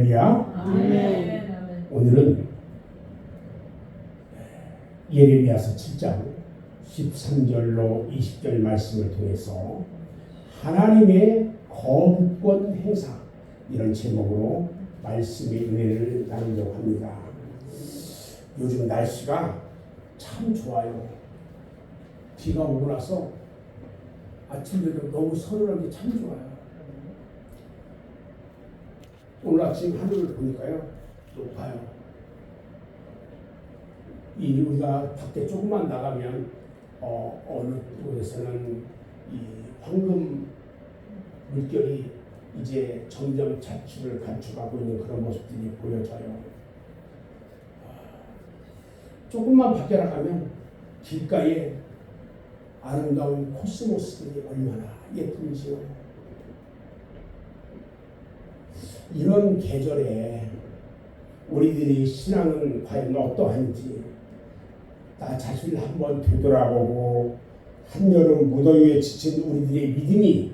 할렐루야. 아멘. 오늘은 예레미야서 7장 13절로 20절 말씀을 통해서 하나님의 거부권 행사, 이런 제목으로 말씀의 은혜를 나누려고 합니다. 요즘 날씨가 참 좋아요. 비가 오고 나서 아침에도 너무 서늘하게 참 좋아요. 오늘 아침 하늘을 보니까요, 높아요. 우리가 밖에 조금만 나가면 어느 곳에서는 이 황금 물결이 이제 점점 자취를 감축하고 있는 그런 모습들이 보여져요. 조금만 밖에 나가면 길가에 아름다운 코스모스들이 얼마나 예쁜지요. 이런 계절에 우리들이 신앙은 과연 어떠한지 나 자신을 한번 되돌아보고 한여름 무더위에 지친 우리들의 믿음이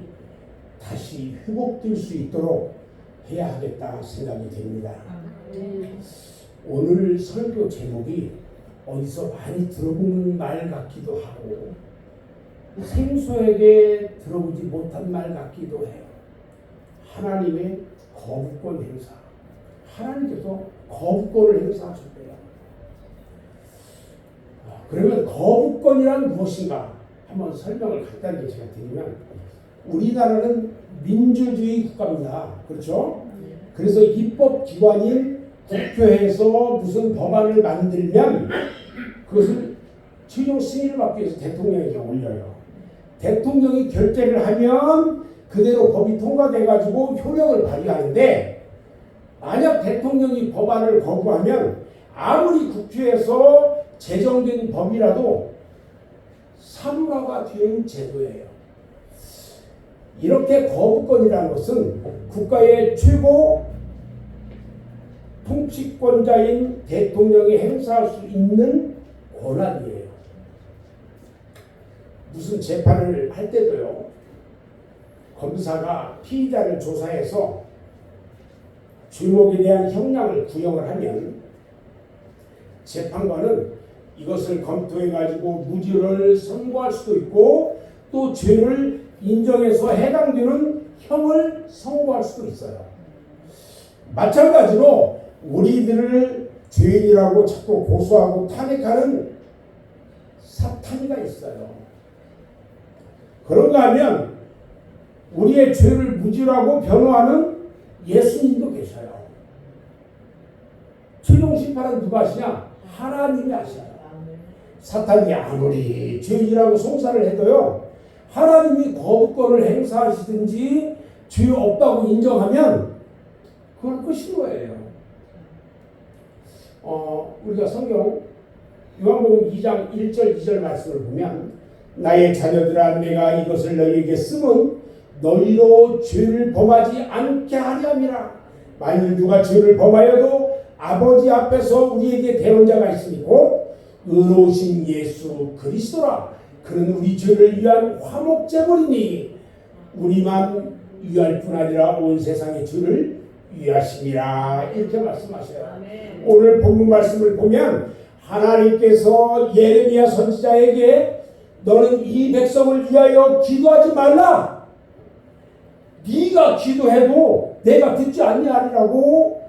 다시 회복될 수 있도록 해야 하겠다 생각이 됩니다. 오늘 설교 제목이 어디서 많이 들어본 말 같기도 하고 생소하게 들어보지 못한 말 같기도 해요. 하나님의 거부권 행사. 하나님께서 거부권을 행사하셨대요. 그러면 거부권이란 무엇인가? 한번 설명을 간단하게 제가 드리면, 우리나라는 민주주의 국가입니다. 그렇죠? 그래서 입법기관인 국회에서 무슨 법안을 만들면 그것을 최종 승인을 받기 위해서 대통령에게 올려요. 대통령이 결재를 하면 그대로 법이 통과돼가지고 효력을 발휘하는데, 만약 대통령이 법안을 거부하면 아무리 국회에서 제정된 법이라도 사무화가 되는 제도예요. 이렇게 거부권이라는 것은 국가의 최고 통치권자인 대통령이 행사할 수 있는 권한이에요. 무슨 재판을 할 때도요, 검사가 피의자를 조사해서 죄목에 대한 형량을 구형을 하면 재판관은 이것을 검토해가지고 무죄를 선고할 수도 있고 또 죄를 인정해서 해당되는 형을 선고할 수도 있어요. 마찬가지로 우리들을 죄인이라고 자꾸 고소하고 탄핵하는 사탄이가 있어요. 그런가 하면 우리의 죄를 무죄라고 변호하는 예수님도 계셔요. 최종 심판은 누가 하시냐? 하나님이 하셔요. 사탄이 아무리 죄인이라고 송사를 해도요, 하나님이 거부권을 행사하시든지 죄 없다고 인정하면 그걸 끝인 거예요. 우리가 성경 요한복음 2장 1절 2절 말씀을 보면, 나의 자녀들아 내가 이것을 너희에게 쓰면 너희로 죄를 범하지 않게 하려 함이라. 만일 누가 죄를 범하여도 아버지 앞에서 우리에게 대언자가 있으니 곧 의로우신 예수 그리스도라. 그는 우리 죄를 위한 화목제물이니 우리만 위할 뿐 아니라 온 세상의 죄를 위하심이라. 이렇게 말씀하셔요. 아멘. 오늘 본문 말씀을 보면 하나님께서 예레미야 선지자에게 너는 이 백성을 위하여 기도하지 말라. 네가 기도해도 내가 듣지 아니하리라고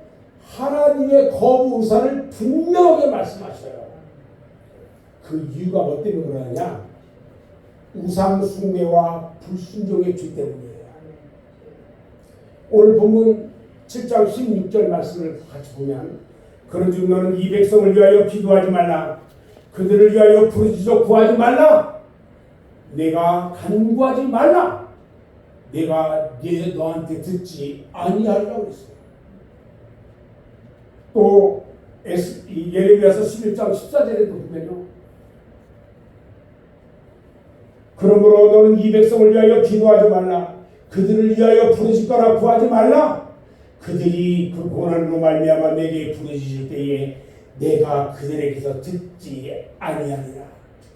하나님의 거부 의사를 분명하게 말씀하셔요. 그 이유가 뭐 때문에 그러느냐? 우상 숭배와 불순종의 죄 때문이에요. 오늘 본문 7장 16절 말씀을 같이 보면, 그런즉 너는 이 백성을 위하여 기도하지 말라. 그들을 위하여 부르짖어 구하지 말라. 내가 간구하지 말라. 내가 너한테 듣지 아니하리라고 했어요. 또 예레미야서 11장 14절에도 보면요, 그러므로 너는 이 백성을 위하여 기도하지 말라. 그들을 위하여 부르짖거나 구하지 말라. 그들이 그 고난으로 말미암아 내게 부르짖을 때에 내가 그들에게서 듣지 아니하리라.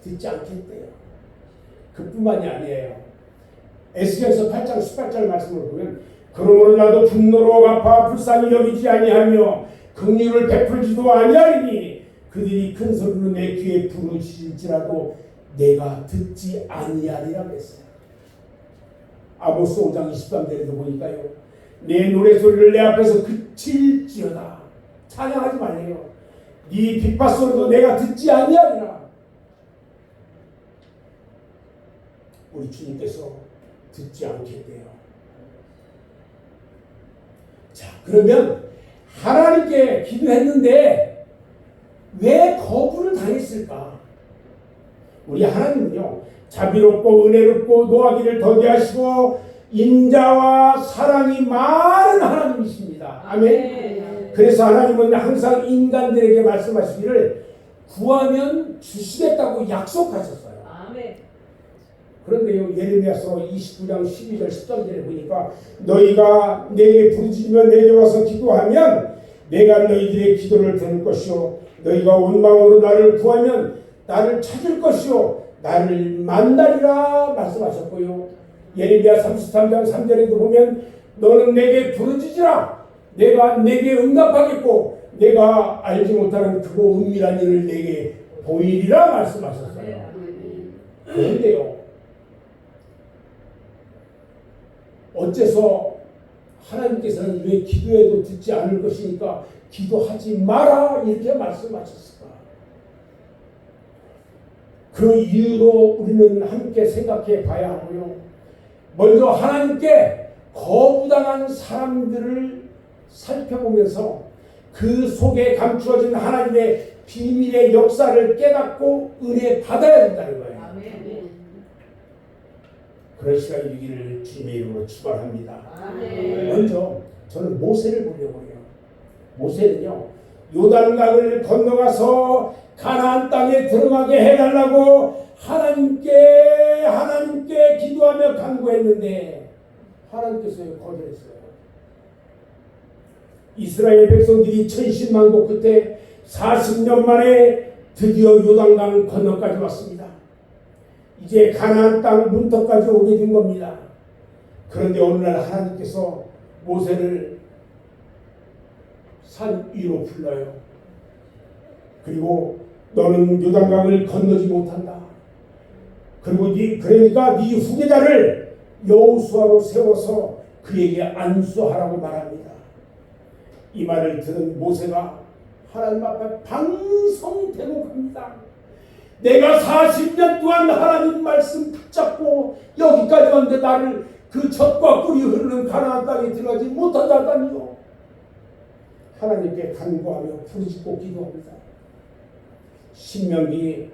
듣지 않겠대요. 그뿐만이 아니에요. 에스겔서 8장 18절 말씀을 보면 그러므로 나도 분노로 갚아 불쌍히 여기지 아니하며 긍휼을 베풀지도 아니하리니 그들이 큰 소리로 내 귀에 부르짖을지라도 내가 듣지 아니하리라 했어요. 아모스 5장 23절에도 보니까요. 내 노래소리를 내 앞에서 그칠지어다. 찬양하지 말래요. 네 빗바소리도 내가 듣지 아니하리라. 우리 주님께서 듣지 않겠대요. 자, 그러면 하나님께 기도했는데 왜 거부를 당했을까? 우리 하나님은요, 자비롭고 은혜롭고 노하기를 더디하시고 인자와 사랑이 많은 하나님이십니다. 아멘. 그래서 하나님은 항상 인간들에게 말씀하시기를 구하면 주시겠다고 약속하셨어요. 아멘. 그런데요, 예레미야서 29장 12절 13절에 보니까 너희가 내게 부르짖으며 내게 와서 기도하면 내가 너희들의 기도를 들을 것이요 너희가 온 마음으로 나를 구하면 나를 찾을 것이요 나를 만나리라 말씀하셨고요. 예레미야 33장 3절에도 보면 너는 내게 부르짖으라 내가 내게 응답하겠고 내가 알지 못하는 크고 은밀한 일을 내게 보이리라 말씀하셨어요. 그런데요, 어째서 하나님께서는 왜 기도해도 듣지 않을 것이니까 기도하지 마라 이렇게 말씀하셨을까? 그 이유로 우리는 함께 생각해 봐야 하고요. 먼저 하나님께 거부당한 사람들을 살펴보면서 그 속에 감추어진 하나님의 비밀의 역사를 깨닫고 은혜 받아야 된다는 거예요. 아멘. 그런 시간이 되기를 주님의 이름으로 축원합니다. 먼저 저는 모세를 보려고 해요. 모세는요, 요단강을 건너가서 가나안 땅에 들어가게 해달라고 하나님께 기도하며 간구했는데 하나님께서 거절했어요. 이스라엘 백성들이 천신만고 끝에 40년 만에 드디어 요단강 건너까지 왔습니다. 이제 가나안 땅 문턱까지 오게 된 겁니다. 그런데 어느 날 하나님께서 모세를 산 위로 불러요. 그리고 너는 요단강을 건너지 못한다. 그리고 그러니까 네 후계자를 여호수아로 세워서 그에게 안수하라고 말합니다. 이 말을 들은 모세가 하나님 앞에 방성대목합니다. 내가 40년 동안 하나님 말씀 붙잡고 여기까지 왔는데 나를 그 젖과 꿀이 흐르는 가나안 땅에 들어가지 못하다니요. 하나님께 간구하며 부르짖고 기도합니다. 신명기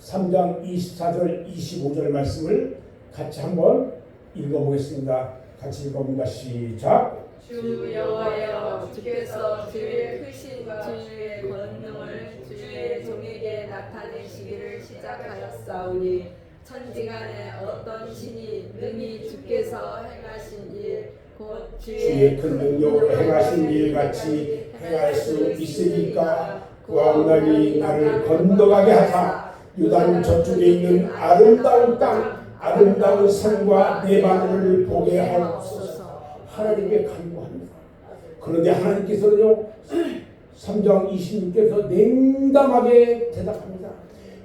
3장 24절 25절 말씀을 같이 한번 읽어보겠습니다. 같이 읽어봅니다. 시작. 주 여호와여, 주께서 주의 크신과 주의 권능을 주의 종에게 나타내시기를 시작하였사오니 천지간에 어떤 신이 능히 주께서 행하신 일 곧 주의 큰 능력 행하신 일 같이 행할 수 있으니까 그와 운하니 나를 건너가게 하사 요단 저쪽에 있는 아름다운 땅 아름다운 산과 네바노를 보게 하옵소서. 하나님께 간구합니다. 그런데 하나님께서는요 3장 26절에서 냉담하게 대답합니다.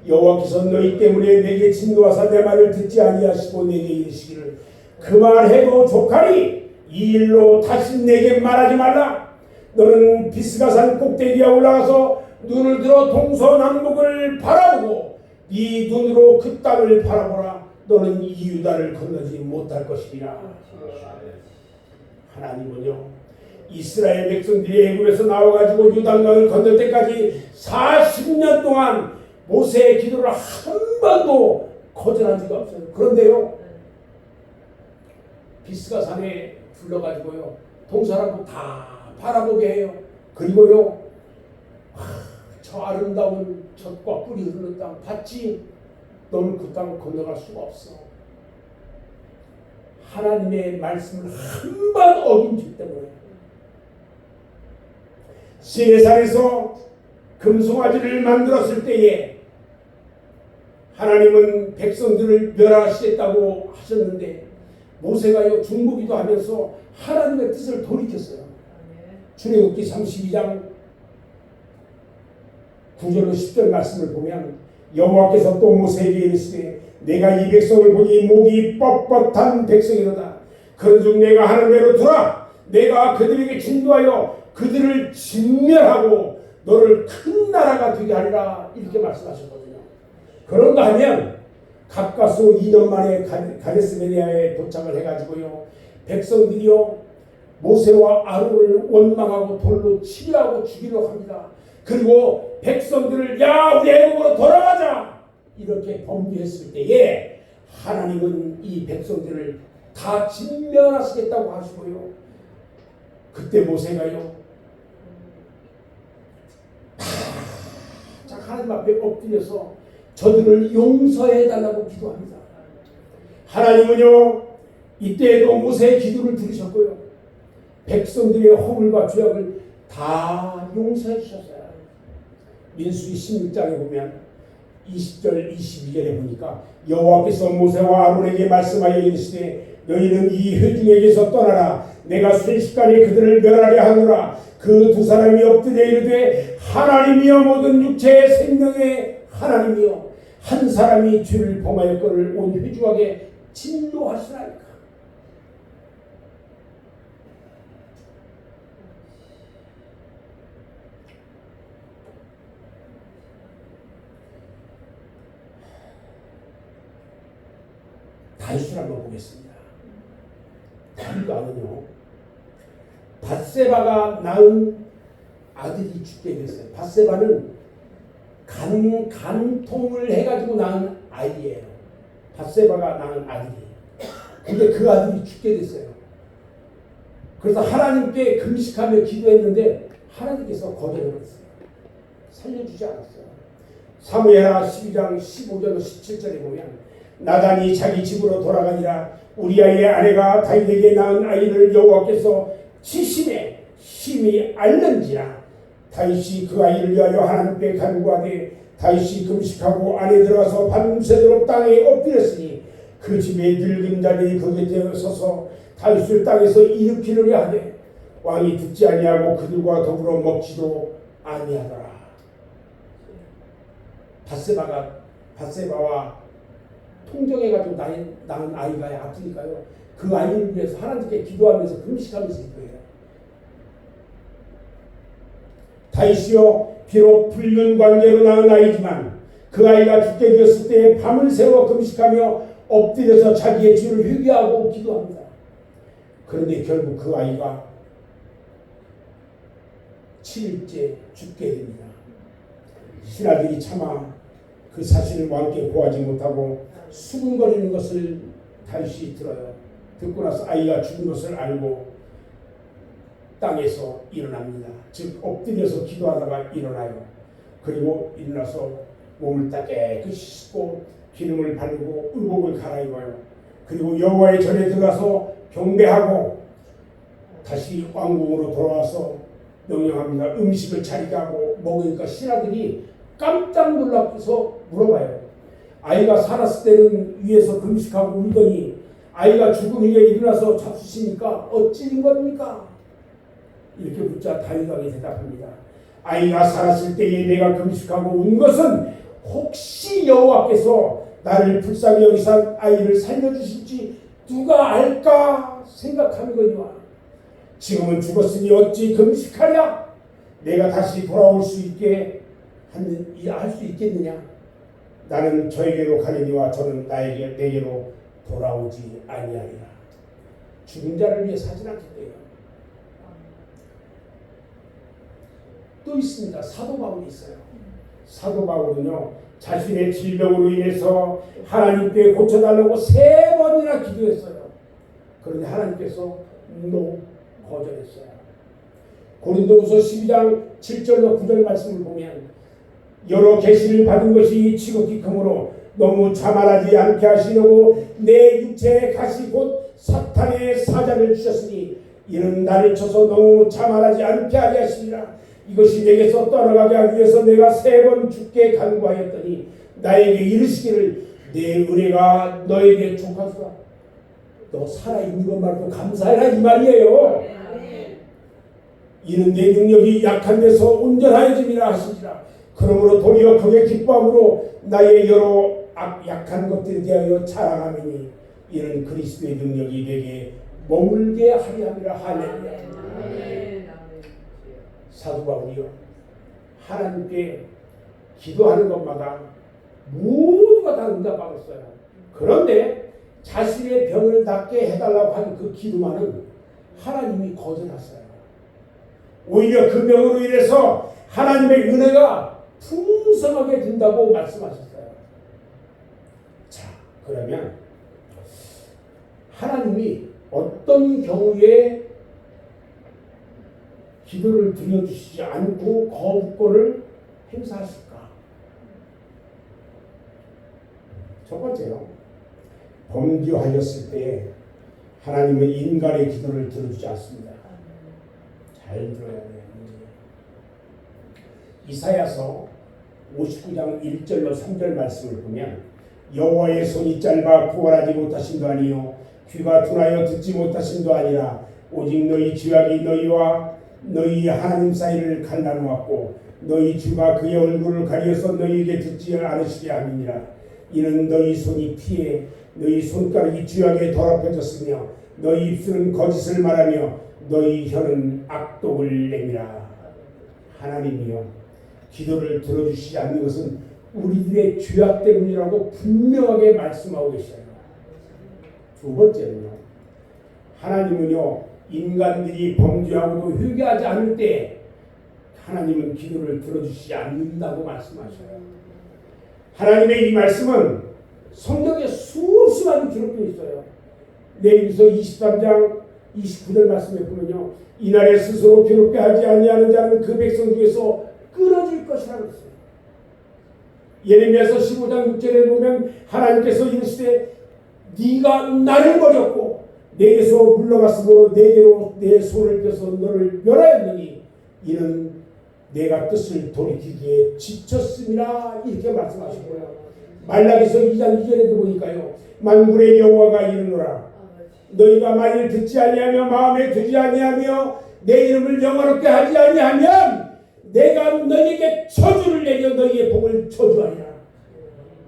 여호와께서 너희 때문에 내게 진노하사 내 말을 듣지 아니하시고 내게 이르시기를 그만해도 족하리 이 일로 다시 내게 말하지 말라. 너는 비스가산 꼭대기에 올라가서 눈을 들어 동서남북을 바라보고 네 눈으로 그 땅을 바라보라. 너는 이 유다를 건너지 못할 것이니라. 하나님은요 이스라엘 백성들이 애굽에서 나와가지고 요단강을 건널 때까지 40년 동안 모세의 기도를 한 번도 거절한 적이 없어요. 그런데요 비스가산에 불러가지고요 동서남북 다 바라보게 해요. 그리고요 저 아름다운 젖과 꿀이 흐르는 땅 봤지? 너는 그 땅을 건너갈 수가 없어. 하나님의 말씀을 한 번 어긴지 때문에 시내산에서 금송아지를 만들었을 때에 하나님은 백성들을 멸하시겠다고 하셨는데 모세가요 중보기도 하면서 하나님의 뜻을 돌이켰어요. 출애굽기 32장 9절로 10절 말씀을 보면 여호와께서 또 모세에게 이르시되 내가 이 백성을 보니 목이 뻣뻣한 백성이로다. 그런즉 내가 하는 대로 두라. 내가 그들에게 진도하여 그들을 진멸하고 너를 큰 나라가 되게 하리라. 이렇게 말씀하셨거든요. 그런가 하면 가까스로 2년 만에 가데스베네아에 도착을 해가지고요 백성들이요 모세와 아론을 원망하고 돌로 치려하고 죽이려고 합니다. 그리고 백성들을 야 우리 애국으로 돌아가자 이렇게 범죄했을 때에 하나님은 이 백성들을 다 진멸하시겠다고 하시고요 그때 모세가요 하나님 앞에 엎드려서 저들을 용서해달라고 기도합니다. 하나님은요 이때에도 모세의 기도를 들으셨고요 백성들의 허물과 죄악을 다 용서해 주셨어요. 민수기 16장에 보면 20절 22절에 보니까 여호와께서 모세와 아론에게 말씀하여 이르시되 너희는 이 회중에게서 떠나라. 내가 순식간에 그들을 멸하려 하노라. 그 두 사람이 엎드려 이르되 하나님이여 모든 육체의 생명의 하나님이여 한 사람이 죄를 범하였거늘 온 회중에게 진노하시나이까. 다윗을 한번 보겠습니다. 다윗은요 밧세바가 낳은 아들이 죽게 됐어요. 밧세바는 간통을 해가지고 낳은 아이예요. 밧세바가 낳은 아들이. 근데 그 아들이 죽게 됐어요. 그래서 하나님께 금식하며 기도했는데 하나님께서 거절해버렸어요. 살려주지 않았어요. 사무엘하 12장 15절 17절에 보면 나단이 자기 집으로 돌아가니라. 우리아의 아내가 다윗에게 낳은 아이를 여호와께서 치심에 심히 알는지라. 다윗이 그 아이를 위하여 하나님께 간구하되 다윗이 금식하고 안에 들어가서 밤새도록 땅에 엎드렸으니 그 집에 늙은 자들이 그 곁에 서서 다윗을 땅에서 일으키려고 하되 왕이 듣지 아니하고 그들과 더불어 먹지도 아니하더라. 밧세바와 통정해가지고 낳은 아이가 아프니까요. 그 아이를 위해서 하나님께 기도하면서 금식하면서 기도해요. 다윗이요 비록 불륜 관계로 낳은 아이지만 그 아이가 죽게 되었을 때 밤을 새워 금식하며 엎드려서 자기의 죄를 회개하고 기도합니다. 그런데 결국 그 아이가 7일째 죽게 됩니다. 신하들이 차마 그 사실을 왕께 고하지 못하고 수군거리는 것을 다윗이 들어요. 듣고 나서 아이가 죽은 것을 알고 땅에서 일어납니다. 즉 엎드려서 기도하다가 일어나요. 그리고 일어나서 몸을 깨끗이 씻고 기름을 바르고 의복을 갈아입어요. 그리고 여호와의 전에 들어가서 경배하고 다시 왕궁으로 돌아와서 명령합니다. 음식을 차리게 하고 먹으니까 신하들이 깜짝 놀라서 물어봐요. 아이가 살았을 때는 위에서 금식하고 울더니 아이가 죽은 후에 일어나서 잡수시니까 어찌된 겁니까? 이렇게 묻자 다윗 왕이 대답합니다. 아이가 살았을 때에 내가 금식하고 운 것은 혹시 여호와께서 나를 불쌍히 여기사 아이를 살려주실지 누가 알까 생각하는거니와 지금은 죽었으니 어찌 금식하랴? 내가 다시 돌아올 수 있게 할 수 있겠느냐? 나는 저에게로 가려니와 저는 내게로 돌아오지 아니하리라. 죽은 자를 위해 사진 않겠대요. 또 있습니다. 사도 바울이 있어요. 사도 바울은요 자신의 질병으로 인해서 하나님께 고쳐달라고 3번이나 기도했어요. 그런데 하나님께서 거절했어요. 고린도후서 12장 7절로 9절 말씀을 보면 여러 계시를 받은 것이 지극히 크므로 너무 자만하지 않게 하시려고 내 육체에 가시 곧 사탄의 사자를 주셨으니 이는 나를 쳐서 너무 자만하지 않게 하게 하시니라. 이것이 내게서 떠나가게 하기 위해서 내가 3번 주께 간구하였더니 나에게 이르시기를 내 은혜가 너에게 족하소서. 너 살아있는 것만으로도 감사해라 이 말이에요. 이는 내 능력이 약한 데서 온전하여짐이라 하시니라. 그러므로 도리어 그의 기뻐함으로 나의 여러 약한 것들에 대하여 자랑하미니 이는 그리스도의 능력이 내게 머물게 하려 함이라. 할렐루야. 사도 바울이요, 하나님께 기도하는 것마다 모두가 다 응답받았어요. 그런데 자신의 병을 낫게 해달라고 하는 그 기도만은 하나님이 거절하셨어요. 오히려 그 병으로 인해서 하나님의 은혜가 풍성하게 된다고 말씀하셨어요. 자, 그러면 하나님이 어떤 경우에 기도를 들려주시지 않고 거부권을 행사하실까? 첫 번째요, 범죄하였을 때 하나님은 인간의 기도를 들어주지 않습니다. 잘 들어야 돼요. 이사야서 59장 1절로 3절 말씀을 보면 여호와의 손이 짧아 구원하지 못하심도 아니요 귀가 둔하여 듣지 못하심도 아니라 오직 너희 죄악이 너희와 너희 하나님 사이를 갈라놓았고 너희 주가 그의 얼굴을 가려서 너희에게 듣지 않으시게 함이니라. 이는 너희 손이 피해 너희 손가락이 죄악에 더럽혀졌으며 너희 입술은 거짓을 말하며 너희 혀는 악독을 내미라. 하나님이여, 기도를 들어주시지 않는 것은 우리들의 죄악 때문이라고 분명하게 말씀하고 계셔요. 두 번째는요, 하나님은요, 인간들이 범죄하고도 회개하지 않을 때 하나님은 기도를 들어주시지 않는다고 말씀하셔요. 하나님의 이 말씀은 성경에 수없이 기록되어 있어요. 레위기서 23장 29절 말씀에 보면요, 이날에 스스로 괴롭게 하지 아니하는 자는 그 백성 중에서 끊어질 것이라고 했어요. 예레미야서 15장 6절에 보면 하나님께서 이르시되 네가 나를 버렸고 내게서 물러갔으므로 내게로 내 손을 펴서 너를 멸하였느니 이는 내가 뜻을 돌이키기에 지쳤음이라. 이렇게 말씀하시고요. 말라기서 2장 2절에도 보니까요, 만군의 여호와가 이르노라 너희가 만일 듣지 아니하며 마음에 두지 아니하며 내 이름을 영화롭게 하지 아니하면 내가 너희에게 저주를 내려 너희의 복을 저주하리라.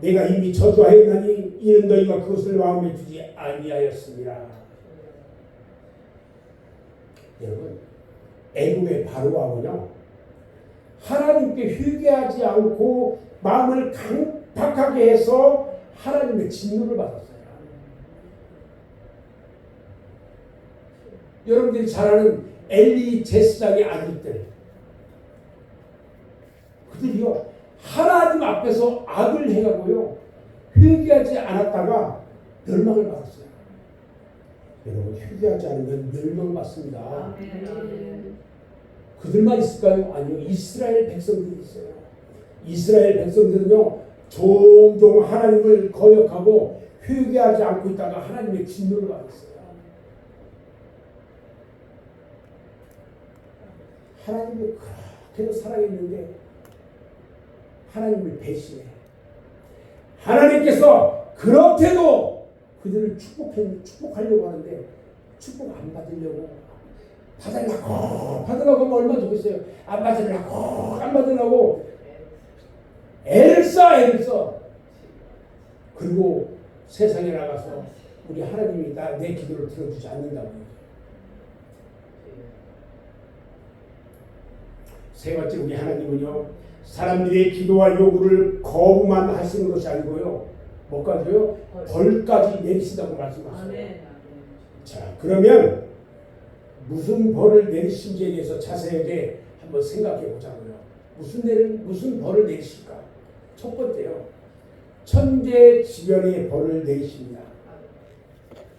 내가 이미 저주하였나니 이는 너희가 그것을 마음에 두지 아니하였습니다. 여러분, 애굽의 바로왕은요, 하나님께 회개하지 않고 마음을 강팍하게 해서 하나님의 진노를 받았어요. 여러분들이 잘 아는 엘리 제사장의 아들들, 그들이요, 하나님 앞에서 악을 해가고요, 회개하지 않았다가 멸망을 받았어요. 여러분, 회개하지 않으면 멸망받습니다. 그들만 있을까요? 아니요, 이스라엘 백성들이 있어요. 이스라엘 백성들은요, 종종 하나님을 거역하고 회개하지 않고 있다가 하나님의 진노를 받았어요. 하나님을 그렇게도 사랑했는데 하나님을 배신해. 하나님께서 그렇게도 그들을 축복하려고 하는데 축복 안 받으려고, 받으려고 하면 얼마나 좋겠어요. 안 받으려고 애를 써. 그리고 세상에 나가서 우리 하나님이 내 기도를 들어주지 않는다고. 세 번째, 우리 하나님은요, 사람들의 기도와 요구를 거부만 하시는 것이 아니고요, 뭐까지요? 벌까지 내리신다고 말씀하셨어요. 자, 그러면 무슨 벌을 내리신지에 대해서 자세하게 한번 생각해 보자고요. 무슨 벌을 내리실까? 첫 번째요, 천재지변의 벌을 내리십니다.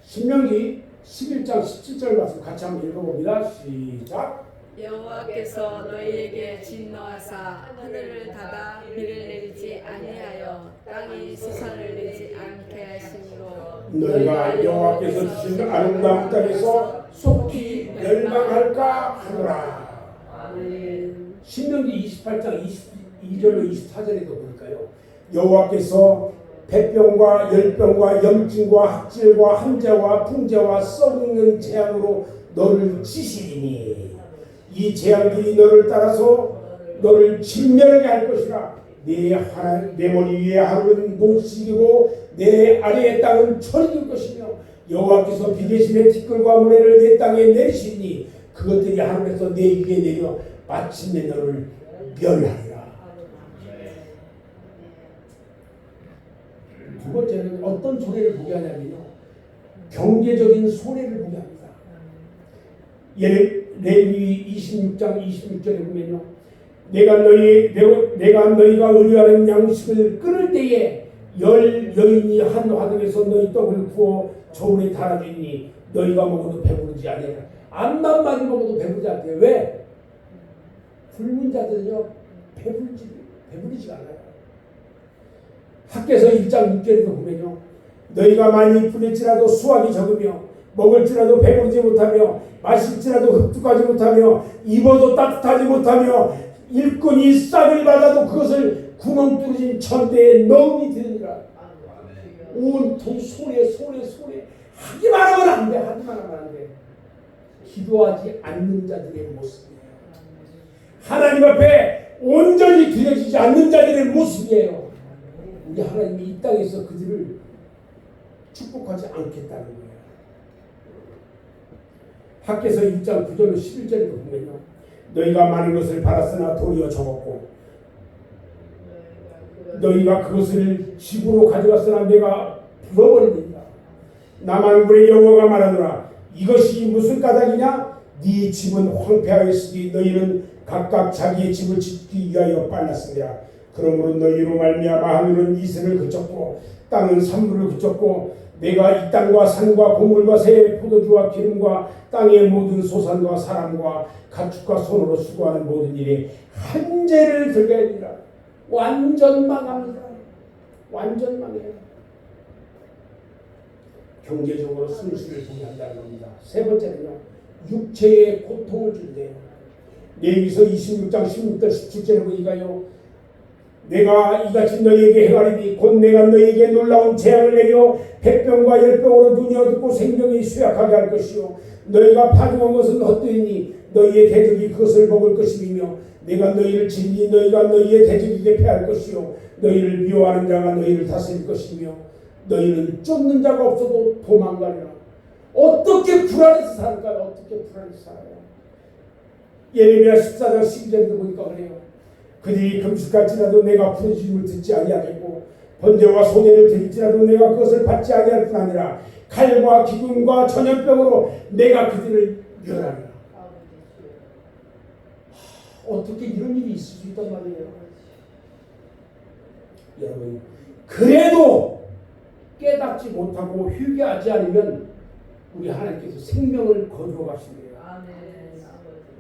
신명기 11장 17절 말씀 같이 한번 읽어봅니다. 시작. 여호와께서 너희에게 진노하사 하늘을 닫아 비를 내리지 아니하여 땅이 수산을 내지 않게 하심으로 너희가 여호와께서 주신 아름다운 땅에서 속히 멸망할까 하노라. 아멘. 신명기 28장 22절로 24절에도 보니까요, 여호와께서 백병과 열병과 염증과 학질과 함재와 풍재와 썩는 재앙으로 너를 치시리니 이 재앙들이 너를 따라서 너를 진멸하게 할 것이라. 내 머리 위에 하늘은 못시리고 내 아래의 땅은 철일 것이며 여호와께서 비계심의 티끌과 모래를 내 땅에 내리시니 그것들이 하늘에서 내 위에 내려 마침내 너를 멸하리라. 두 번째는 어떤 손해를 보게 하냐면요, 경제적인 손해를 보게 합니다. 레위기 26장 26절에 보면요, 내가 너희가 의뢰하는 양식을 끊을 때에 열 여인이 한 화덕에서 너희 떡을 구워 저울에 달아주니 너희가 먹어도 배부르지 아니하라. 암만 많이 먹어도 배부르지 않대요. 왜? 굶은 자들은요 배부르지가 않아요. 학개서 1장 6절에도 보면요, 너희가 많이 부릴지라도 수확이 적으며 먹을지라도 배부르지 못하며 마실지라도 흡족하지 못하며 입어도 따뜻하지 못하며 일꾼이 싹을 받아도 그것을 구멍 뚫어진 천대에 넣음이 되느니라. 온통 소리 하기만 하면 안 돼. 하기만 하면 안 돼. 기도하지 않는 자들의 모습이에요. 하나님 앞에 온전히 드려지지 않는 자들의 모습이에요. 우리 하나님이 이 땅에서 그들을 축복하지 않겠다는 거예요. 학개서 1장 9절로 11절에도 보면요, 너희가 많은 것을 받았으나 도리어 적었고 너희가 그것을 집으로 가져갔으나 내가 불어버리니라. 남한군의 여호와가 말하노라. 이것이 무슨 까닭이냐? 네 집은 황폐하였으니 너희는 각각 자기의 집을 짓기 위하여 빨랐으니라. 그러므로 너희로 말미암아 하늘은 이슬을 그쳤고 땅은 산물을 그쳤고 내가 이 땅과 산과 곡물과 새 포도주와 기름과 땅의 모든 소산과 사람과 가축과 손으로 수고하는 모든 일에 한재를 들게 하리라. 완전 망합니다. 완전 망해요. 경제적으로 손실을 보게 한다는 겁니다. 세 번째는요, 육체의 고통을 준대요. 레위기서 26장 16절 17절에 보니까요, 내가 이같이 너희에게 행하리니 곧 내가 너희에게 놀라운 재앙을 내려 백병과 열병으로 눈이 어둡고 생명이 쇠약하게 할 것이요 너희가 파종한 것은 헛되이니 너희의 대적이 그것을 먹을 것이며 내가 너희를 진리 너희가 너희의 대적에게 패할 것이요 너희를 미워하는 자가 너희를 다스릴 것이며 너희는 쫓는 자가 없어도 도망가리라. 어떻게 불안해서 살까요? 어떻게 불안해서 살아요? 예레미야 14장 12절에도 보니까 그래요. 그들이 금식할지라도 내가 부르짖음을 듣지 아니하겠고 번제와 소제를 드릴지라도 내가 그것을 받지 아니할 뿐 아니라 칼과 기근과 전염병으로 내가 그들을 멸하리라. 어떻게 이런 일이 있을 수 있단 말이에요. 여러분, 그래도 깨닫지 못하고 회개하지 않으면 우리 하나님께서 생명을 거두어 가신대요.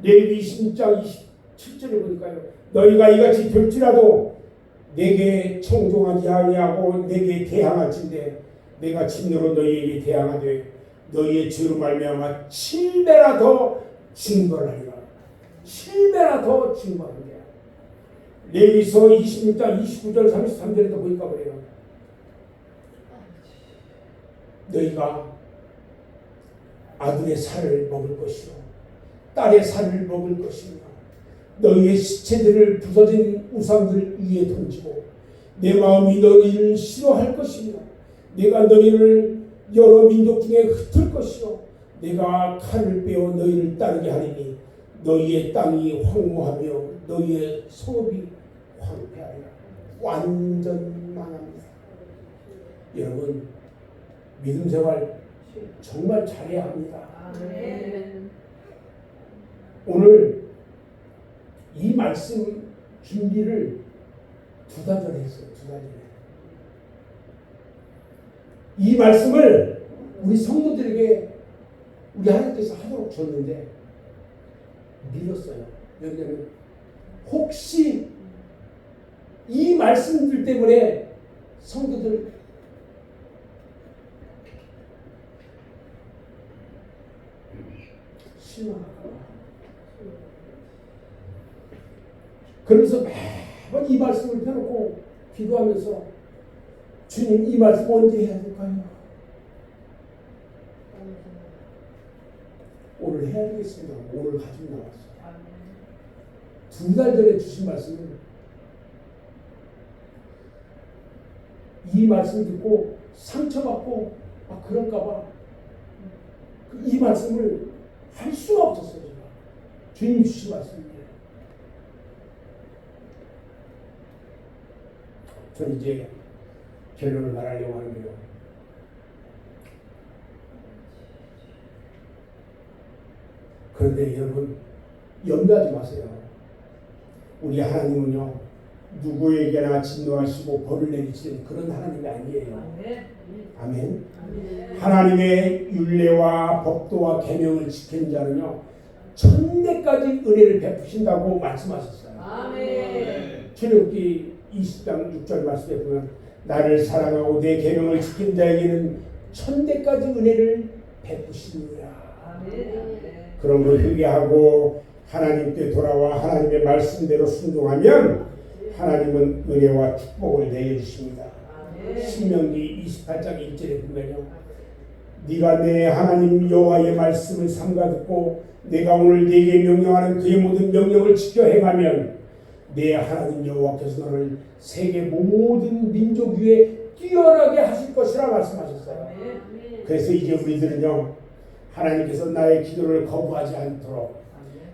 레위기 26장 27절에 보니까요, 너희가 이같이 될지라도 내게 청종하지 아니하고 내게 대항할진대 내가 진노로 너희에게 대항하되 너희의 죄로 말미암아 7배나 더 징벌하리라. 7배나 더 징벌하리라. 레위기서 26장 29절 33절에도 보니까 그래요. 너희가 아들의 살을 먹을 것이요 딸의 살을 먹을 것이며 너희의 시체들을 부서진 우상들 위에 던지고 내 마음이 너희를 싫어할 것이며 내가 너희를 여러 민족 중에 흩을 것이요 내가 칼을 빼어 너희를 따르게 하리니 너희의 땅이 황무하며 너희의 성읍이 황폐하리라. 완전 망합니다. 여러분, 믿음 생활 정말 잘해야 합니다. 오늘 이 말씀 준비를 2달 전에 했어요. 2달 전에. 이 말씀을 우리 성도들에게 우리 하나님께서 하도록 줬는데 미뤘어요. 왜냐하면 혹시 이 말씀들 때문에 성도들 실망할까? 그러면서 매번 이 말씀을 펴놓고 기도하면서 주님 이 말씀 언제 해야 될까요? 오늘 해야 되겠습니다. 오늘 가지고 나왔어요. 2달 전에 주신 말씀을 이 말씀 듣고 상처받고 그럴까봐 이 말씀을 할 수가 없었어요. 제가. 주님 주신 말씀이에요. 저는 이제 결론을 말하려고 하는데요. 그런데 여러분 염려하지 마세요. 우리 하나님은요 누구에게나 진노하시고 벌을 내리시는 그런 하나님이 아니에요. 아멘. 하나님의 율례와 법도와 계명을 지키는 자는요 천대까지 은혜를 베푸신다고 말씀하셨어요. 아멘. 출애굽기 20장 6절 말씀에 보면 나를 사랑하고 내 계명을 지키는 자에게는 천대까지 은혜를 베푸시느니라. 그런 걸 회개하고 하나님께 돌아와 하나님의 말씀대로 순종하면 하나님은 은혜와 축복을 내려주십니다. 신명기 28장 1절에 보면요 네가 내 하나님 여호와의 말씀을 삼가 듣고 내가 오늘 네게 명령하는 그의 모든 명령을 지켜 행하면 내 하나님 여호와께서 너를 세계 모든 민족 위에 뛰어나게 하실 것이라 말씀하셨어요. 그래서 이제 우리들은요 하나님께서 나의 기도를 거부하지 않도록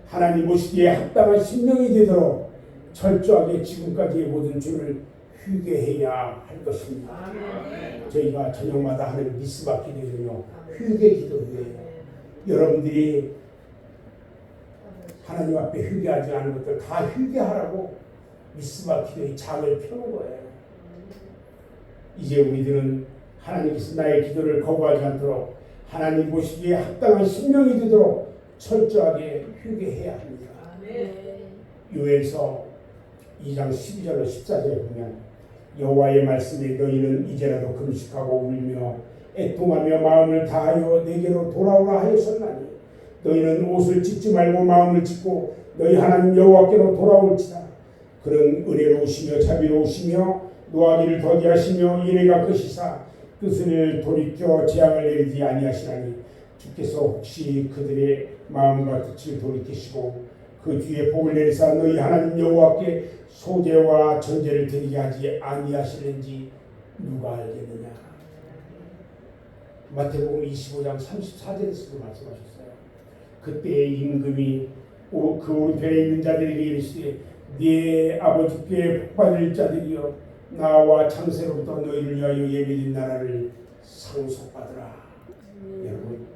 하나님 보시기에 합당한 심령이 되도록 철저하게 지금까지의 모든 죄를 회개해야 할 것입니다. 저희가 저녁마다 하는 미스바 기도는요 회개 기도예요. 여러분들이 하나님 앞에 회개하지 않은 것들 다 회개하라고 미스바 기도의 장을 펴는 거예요. 이제 우리들은 하나님께서 나의 기도를 거부하지 않도록 하나님 보시기에 합당한 심령이 되도록 철저하게 회개해야 합니다. 요엘서 2장 12절로 14절에 보면 여호와의 말씀에 너희는 이제라도 금식하고 울며 애통하며 마음을 다하여 내게로 돌아오라 하였었나니 너희는 옷을 찢지 말고 마음을 찢고 너희 하나님 여호와께로 돌아올지다. 그는 은혜로우시며 자비로우시며 노하기를 더디하시며 이래가 크시사 뜻을 돌이켜 재앙을 내리지 아니하시나니 주께서 혹시 그들의 마음과 뜻을 돌이키시고 그 뒤에 복을 내리사 너희 하나님 여호와께 소제와 전제를 드리게 하지 아니하시는지 누가 알겠느냐. 마태복음 25장 34절에서도 말씀하셨어요. 그때 임금이 그 오른편에 있는 자들에게 이르시되 네 아버지께 복받을 자들이여 나와 창세로부터 너희를 위하여 예비된 나라를 상속받으라. 여러분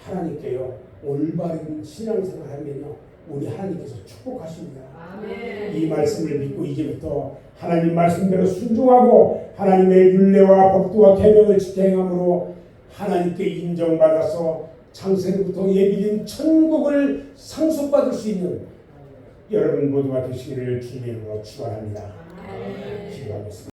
하나님께요 올바른 신앙생활 하면요 우리 하나님께서 축복하십니다. 아멘. 이 말씀을 믿고 이제부터 하나님 말씀대로 순종하고 하나님의 율례와 법도와 계명을 지켜 행함으로 하나님께 인정받아서 창세로부터 예비된 천국을 상속받을 수 있는 여러분 모두가 되시기를 주님으로 축원합니다. 기도하겠습니다.